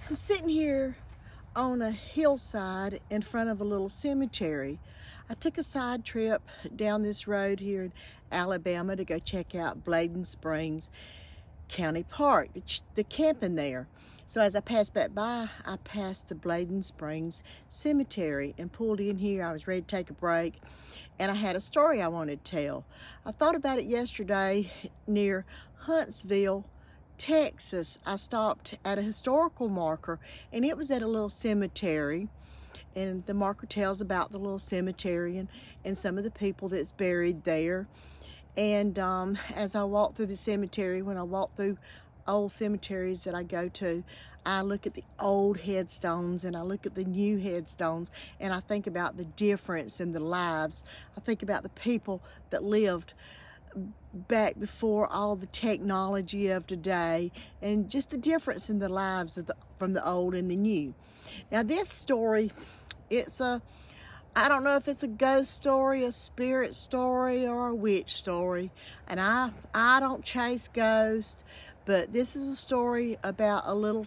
I'm sitting here on a hillside in front of a little cemetery. I took a side trip down this road here in Alabama to go check out Bladen Springs County Park, the camping there. So as I passed back by, I passed the Bladen Springs Cemetery and pulled in here. I was ready to take a break, and I had a story I wanted to tell. I thought about it yesterday near Huntsville, Texas. I stopped at a historical marker, and it was at a little cemetery, and the marker tells about the little cemetery and some of the people that's buried there. And as I walk through the cemetery, when I walk through old cemeteries that I go to, I look at the old headstones and I look at the new headstones, and I think about the difference in the lives. I think about the people that lived back before all the technology of today, and just the difference in the lives of from the old and the new. Now this story, I don't know if it's a ghost story, a spirit story, or a witch story. And I don't chase ghosts, but this is a story about a little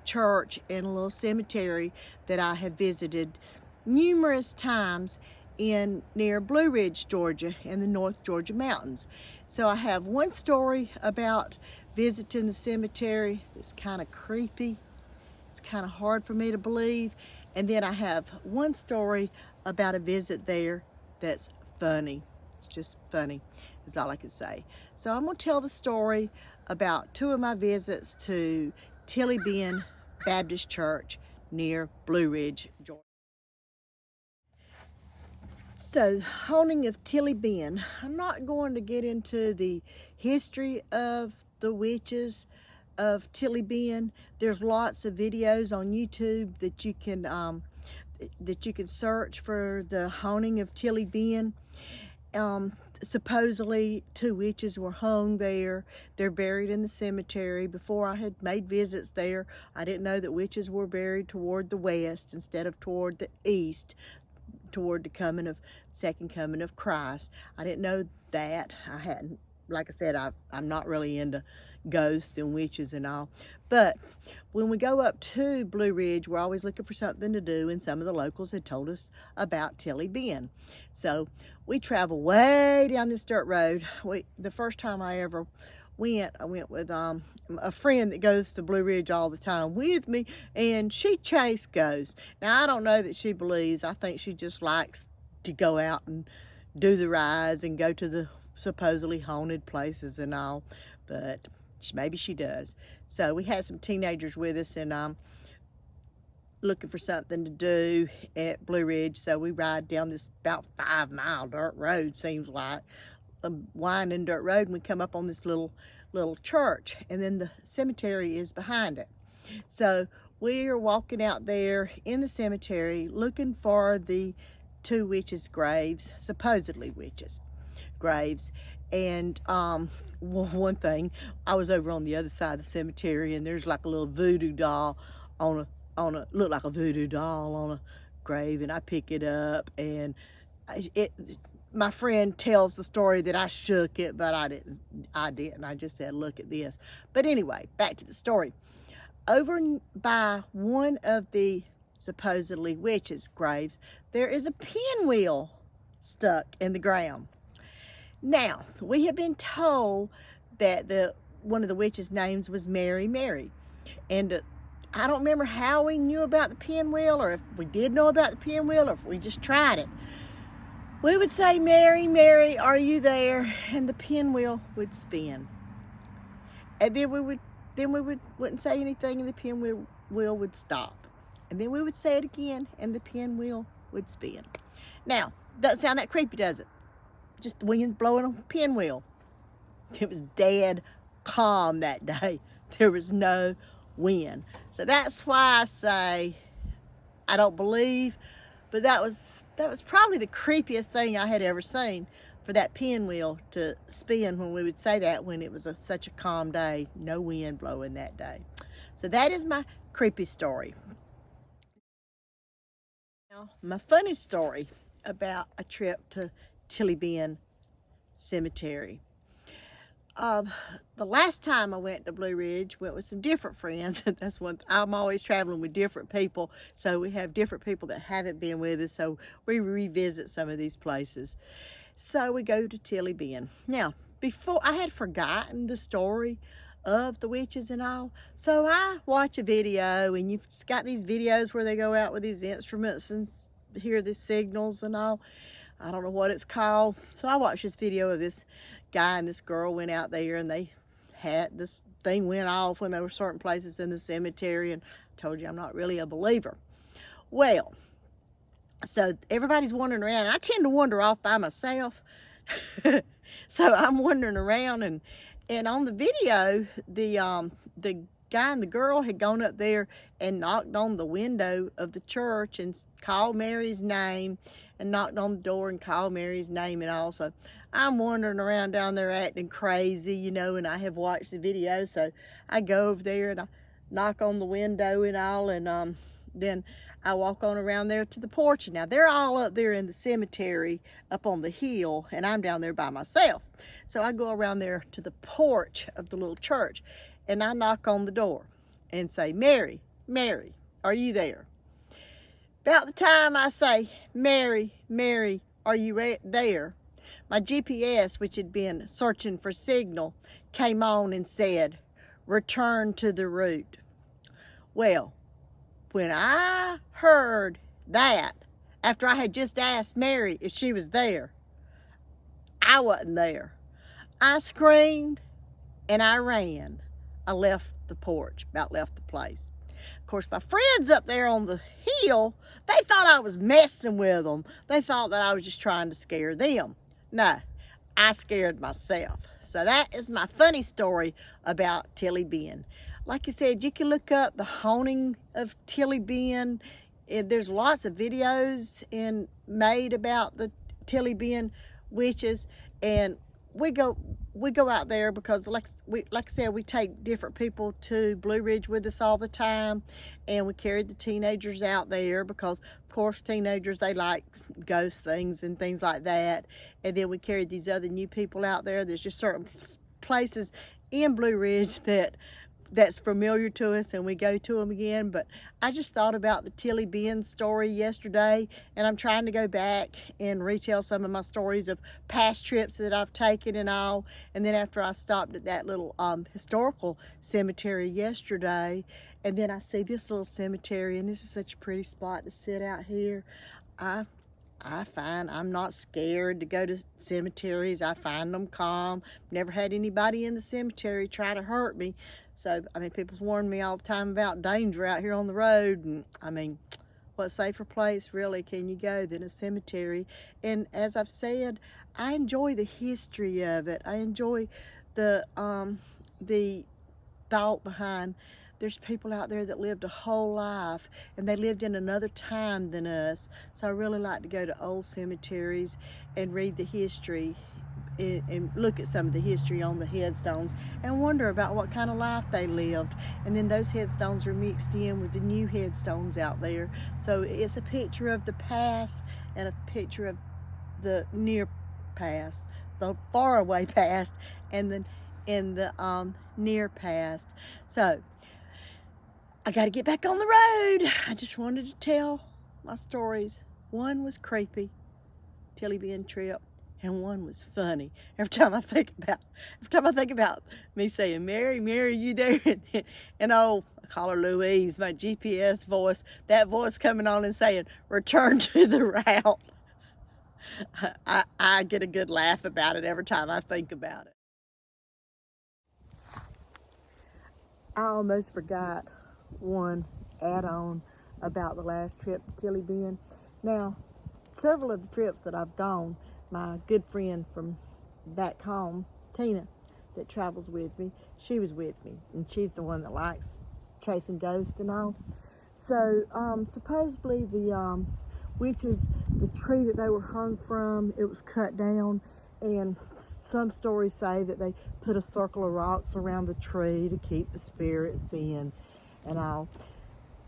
church and a little cemetery that I have visited numerous times in near Blue Ridge, Georgia, in the North Georgia mountains. So I have one story about visiting the cemetery. It's kind of creepy. It's kind of hard for me to believe. And then I have one story about a visit there that's funny. It's just funny, is all I can say. So I'm going to tell the story about two of my visits to Tilly Bend Baptist Church near Blue Ridge, Georgia. So, haunting of Tilly Bend. I'm not going to get into the history of the witches of Tilly Bend. There's lots of videos on YouTube that you can search for the haunting of Tilly Bend. Supposedly two witches were hung there. They're buried in the cemetery. Before I had made visits there, I didn't know that witches were buried toward the west instead of toward the east, toward the second coming of Christ. I didn't know that. I hadn't, like I said, I'm not really into ghosts and witches and all. But when we go up to Blue Ridge, we're always looking for something to do, and some of the locals had told us about Tilly Bend. So we travel way down this dirt road. The first time I ever went, I went with a friend that goes to Blue Ridge all the time with me, and she chased ghosts. Now, I don't know that she believes. I think she just likes to go out and do the rides and go to the supposedly haunted places and all, but maybe she does. So we had some teenagers with us, and looking for something to do at Blue Ridge. So we ride down this about 5-mile dirt road, seems like, a winding dirt road, and we come up on this little church, and then the cemetery is behind it. So we are walking out there in the cemetery looking for the two witches' graves, supposedly witches' graves. And one thing, I was over on the other side of the cemetery, and there's like a little voodoo doll looked like a voodoo doll on a grave, and I pick it up, and my friend tells the story that I shook it, but I didn't. I just said, look at this. But anyway, back to the story. Over by one of the supposedly witches' graves, there is a pinwheel stuck in the ground. Now, we have been told that one of the witches' names was Mary Mary. And I don't remember how we knew about the pinwheel, or if we did know about the pinwheel, or if we just tried it. We would say, Mary, Mary, are you there? And the pinwheel would spin. And then we wouldn't say anything, and the pinwheel would stop. And then we would say it again, and the pinwheel would spin. Now, doesn't sound that creepy, does it? Just the wind blowing a pinwheel. It was dead calm that day. There was no wind. So that's why I say I don't believe, but that was probably the creepiest thing I had ever seen, for that pinwheel to spin when we would say that, when it was such a calm day, no wind blowing that day. So that is my creepy story. Now, my funny story about a trip to Tilly Bend Cemetery. Um, the last time I went to Blue Ridge, went with some different friends. That's one. I'm always traveling with different people, so we have different people that haven't been with us. So we revisit some of these places. So we go to Tilly Bend. Now, before I had forgotten the story of the witches and all, so I watch a video, and you've got these videos where they go out with these instruments and hear the signals and all. I don't know what it's called. So I watched this video of this guy and this girl went out there, and they had this thing went off when there were certain places in the cemetery, and I told you I'm not really a believer. Well, so everybody's wandering around. I tend to wander off by myself. So I'm wandering around, and on the video, the guy and the girl had gone up there and knocked on the window of the church and called Mary's name, and knocked on the door and called Mary's name. And also, I'm wandering around down there acting crazy, you know, and I have watched the video, so I go over there and I knock on the window and all, and then I walk on around there to the porch. And now they're all up there in the cemetery up on the hill, and I'm down there by myself. So I go around there to the porch of the little church, and I knock on the door and say, Mary, Mary, are you there? About the time I say, Mary, Mary, are you there? My GPS, which had been searching for signal, came on and said, return to the route. Well, when I heard that, after I had just asked Mary if she was there, I wasn't there. I screamed and I ran. I left the porch, about left the place. Of course, my friends up there on the hill, they thought I was messing with them. They thought that I was just trying to scare them. No, I scared myself. So that is my funny story about Tilly Bend. Like I said, you can look up the haunting of Tilly Bend. There's lots of videos made about the Tilly Bend witches, and we go out there because like I said, we take different people to Blue Ridge with us all the time, and we carried the teenagers out there because of course teenagers, they like ghost things and things like that. And then we carried these other new people out there. There's just certain places in Blue Ridge that's familiar to us, and we go to them again. But I just thought about the Tilly Bend story yesterday, and I'm trying to go back and retell some of my stories of past trips that I've taken and all. And then after I stopped at that little historical cemetery yesterday, and then I see this little cemetery, and this is such a pretty spot to sit out here. I find I'm not scared to go to cemeteries. I find them calm. Never had anybody in the cemetery try to hurt me. So, I mean, people's warned me all the time about danger out here on the road. And, I mean, what safer place, really, can you go than a cemetery? And as I've said, I enjoy the history of it. I enjoy the thought behind there's people out there that lived a whole life, and they lived in another time than us. So I really like to go to old cemeteries and read the history and look at some of the history on the headstones and wonder about what kind of life they lived. And then those headstones are mixed in with the new headstones out there. So it's a picture of the past and a picture of the near past, the far away past, and then in the near past. So I got to get back on the road. I just wanted to tell my stories. One was creepy, Tilly Bend trip, and one was funny. Every time I think about me saying, Mary, Mary, you there? And I call her Louise, my GPS voice, that voice coming on and saying, return to the route. I get a good laugh about it every time I think about it. I almost forgot one add-on about the last trip to Tilly Bend. Now, several of the trips that I've gone, my good friend from back home, Tina, that travels with me, she was with me, and she's the one that likes chasing ghosts and all. So supposedly the witches, the tree that they were hung from, it was cut down, and some stories say that they put a circle of rocks around the tree to keep the spirits in and all.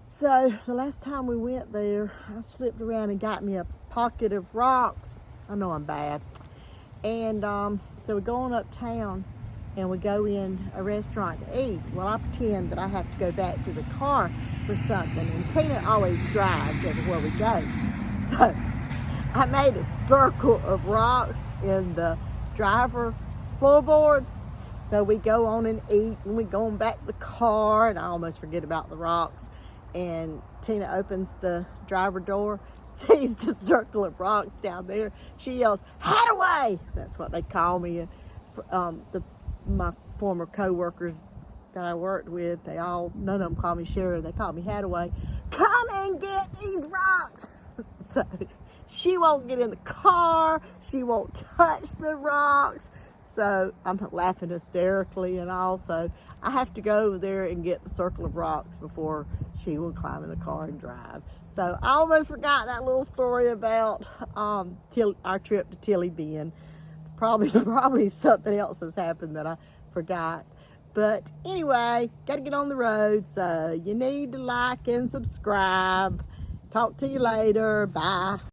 So the last time we went there, I slipped around and got me a pocket of rocks. I know I'm bad. And so we're going uptown, and we go in a restaurant to eat. Well, I pretend that I have to go back to the car for something, and Tina always drives everywhere we go. So I made a circle of rocks in the driver floorboard. So we go on and eat, and we going back to the car, and I almost forget about the rocks. And Tina opens the driver door, sees the circle of rocks down there. She yells, "Hadaway!" That's what they call me. My former co-workers that I worked with, none of them call me Sherry. They call me Hadaway. "Come and get these rocks!" So she won't get in the car. She won't touch the rocks. So I'm laughing hysterically, and also I have to go over there and get the circle of rocks before she will climb in the car and drive. So I almost forgot that little story about our trip to Tilly Bend. Probably something else has happened that I forgot. But anyway, got to get on the road, so you need to like and subscribe. Talk to you later. Bye.